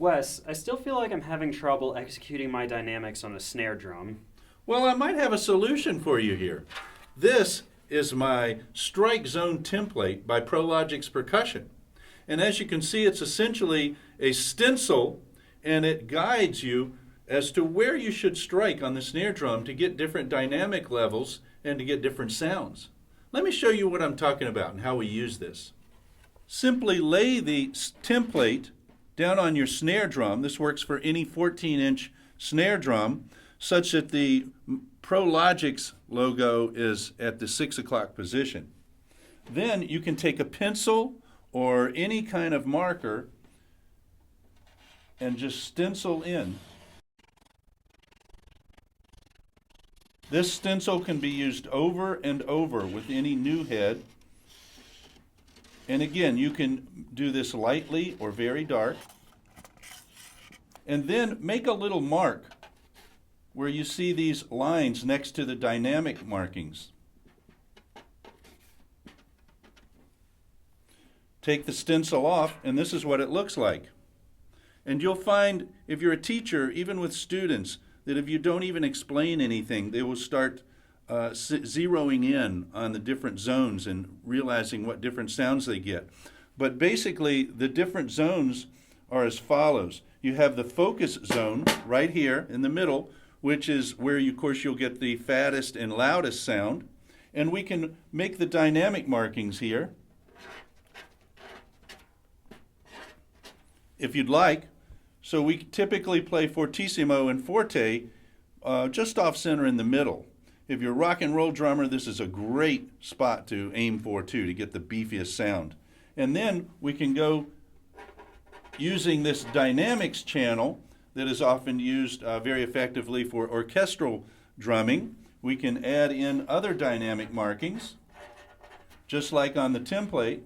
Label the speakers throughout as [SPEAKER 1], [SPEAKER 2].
[SPEAKER 1] Wes, I still feel like I'm having trouble executing my dynamics on a snare drum.
[SPEAKER 2] Well, I might have a solution for you here. This is my strike zone template by ProLogix Percussion. And as you can see, it's essentially a stencil, and it guides you as to where you should strike on the snare drum to get different dynamic levels and to get different sounds. Let me show you what I'm talking about and how we use this. Simply lay the template down on your snare drum. This works for any 14-inch snare drum, such that the ProLogix logo is at the 6 o'clock position. Then you can take a pencil or any kind of marker and just stencil in. This stencil can be used over and over with any new head. And again, you can do this lightly or very dark. And then make a little mark where you see these lines next to the dynamic markings. Take the stencil off, and this is what it looks like. And you'll find, if you're a teacher, even with students, that if you don't even explain anything, they will start zeroing in on the different zones and realizing what different sounds they get. But basically, the different zones are as follows. You have the focus zone right here in the middle, which is where, of course, you'll get the fattest and loudest sound. And we can make the dynamic markings here, if you'd like. So we typically play fortissimo and forte just off center in the middle. If you're a rock and roll drummer, this is a great spot to aim for too, to get the beefiest sound. And then we can go using this dynamics channel that is often used very effectively for orchestral drumming. We can add in other dynamic markings, just like on the template.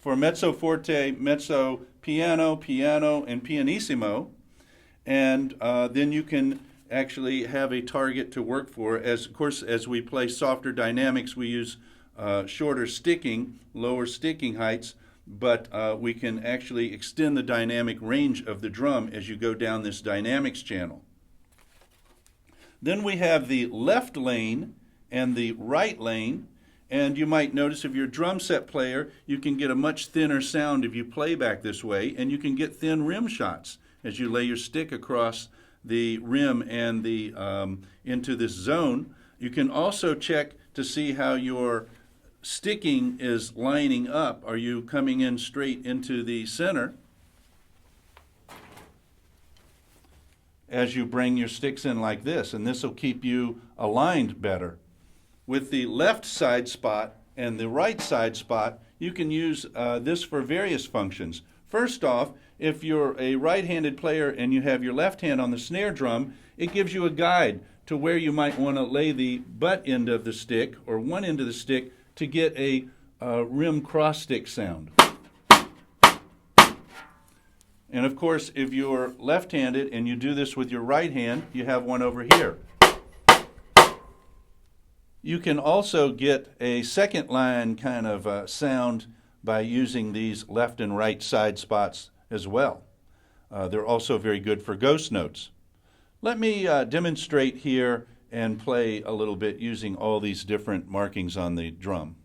[SPEAKER 2] For mezzo forte, mezzo piano, piano, and pianissimo. And then you can actually have a target to work for. Of course, as we play softer dynamics, we use shorter sticking, lower sticking heights, but we can actually extend the dynamic range of the drum as you go down this dynamics channel. Then we have the left lane and the right lane. And you might notice if you're a drum set player, you can get a much thinner sound if you play back this way, and you can get thin rim shots as you lay your stick across the rim and the into this zone. You can also check to see how your sticking is lining up. Are you coming in straight into the center as you bring your sticks in like this? And this will keep you aligned better. With the left side spot and the right side spot, you can use this for various functions. First off, if you're a right-handed player and you have your left hand on the snare drum, it gives you a guide to where you might want to lay the butt end of the stick or one end of the stick to get a rim cross stick sound. And of course, if you're left-handed and you do this with your right hand, you have one over here. You can also get a second line kind of sound by using these left and right side spots as well. They're also very good for ghost notes. Let me demonstrate here and play a little bit using all these different markings on the drum.